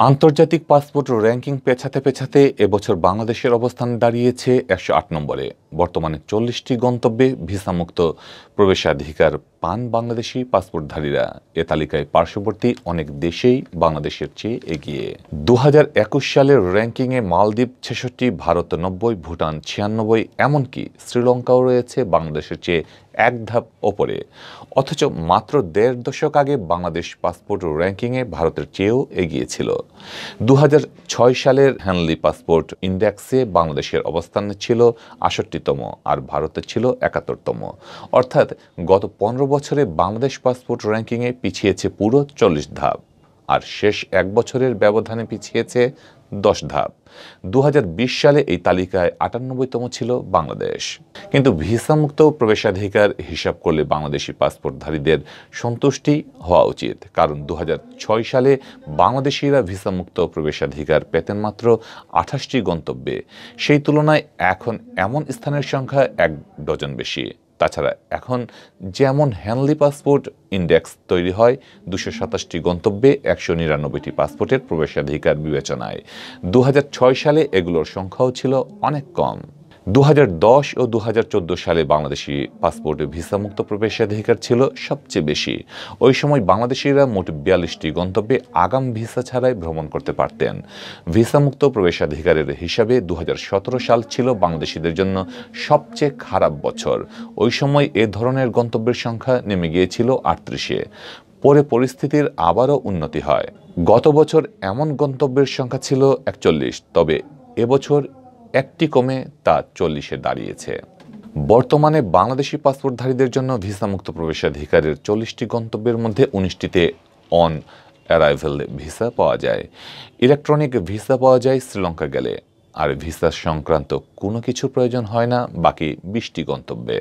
আন্তর্জাতিক passport ranking পেছাতে পেছাতে এবছর বাংলাদেশের অবস্থান দাঁড়িয়েছে ১০৮ নম্বরে। বর্তমানে ৪০টি গন্তব্যে ভিসামুক্ত প্রবেশাধিকার পান বাংলাদেশি পাসপোর্টধারীরা। এ তালিকায় পার্শ্ববর্তী অনেক দেশেই বাংলাদেশের চেয়ে এগিয়ে। ২০২১ সালের র্যাঙ্কিংয়ে মালদ্বীপ ৬৬, ভারত ৯০, ভুটান ৯৬, এমনকি শ্রীলঙ্কাও রয়েছে বাংলাদেশের চেয়ে এক ধাপ ওপরে। অথচ মাত্র দেড় দশক আগে বাংলাদেশ পাসপোর্ট র্যাঙ্কিংয়ে ভারতের চেয়েও এগিয়ে ছিল। ২০০৬ সালের হ্যানলি পাসপোর্ট ইন্ডেক্সে বাংলাদেশের অবস্থান ছিল ৬৮তম আর ভারতের ছিল ৭১তম। অর্থাৎ গত ১৫ বছরে বাংলাদেশ পাসপোর্ট র্যাঙ্কিংয়ে পিছিয়েছে পুরো ৪০ ধাপ, আর শেষ এক বছরের ব্যবধানে পিছিয়েছে ১০ ধাপ। ২০২০ সালে এই তালিকায় ৯৮তম ছিল বাংলাদেশ। কিন্তু ভিসামুক্ত প্রবেশাধিকার হিসাব করলে বাংলাদেশি পাসপোর্টধারীদের সন্তুষ্টি হওয়া উচিত, কারণ ২০০৬ সালে বাংলাদেশিরা ভিসামুক্ত প্রবেশাধিকার পেতেন মাত্র ২৮টি গন্তব্যে। সেই তুলনায় এখন এমন স্থানের সংখ্যা ১ ডজন বেশি। তাছাড়া এখন যেমন হ্যানলি পাসপোর্ট ইন্ডেক্স তৈরি হয় ২২৭টি গন্তব্যে ১৯৯টি পাসপোর্টের প্রবেশাধিকার বিবেচনায়। ২০০৬ সালে এগুলোর সংখ্যাও ছিল অনেক কম। ২০১০ ও ২০১৪ সালে বাংলাদেশি পাসপোর্টে ভিসামুক্ত প্রবেশাধিকার ছিল সবচেয়ে বেশি। ওই সময় বাংলাদেশিরা মোট ৪২টি গন্তব্যে আগাম ভিসা ছাড়াই ভ্রমণ করতে পারতেন। ভিসামুক্ত প্রবেশাধিকারের হিসাবে ২০১৭ সাল ছিল বাংলাদেশিদের জন্য সবচেয়ে খারাপ বছর। ওই সময় এ ধরনের গন্তব্যের সংখ্যা নেমে গিয়েছিল ৩৮-এ। পরে পরিস্থিতির আবারও উন্নতি হয়। গত বছর এমন গন্তব্যের সংখ্যা ছিল ৪১, তবে এবছর একটি কমে তা ৪০-এ দাঁড়িয়েছে। বর্তমানে বাংলাদেশি পাসপোর্টধারীদের জন্য ভিসামুক্ত প্রবেশাধিকারের ৪০টি গন্তব্যের মধ্যে ১৯টিতে অন অ্যারাইভেল ভিসা পাওয়া যায়। ইলেকট্রনিক ভিসা পাওয়া যায় শ্রীলঙ্কা গেলে, আর ভিসা সংক্রান্ত কোনো কিছুর প্রয়োজন হয় না বাকি ২০টি গন্তব্যে।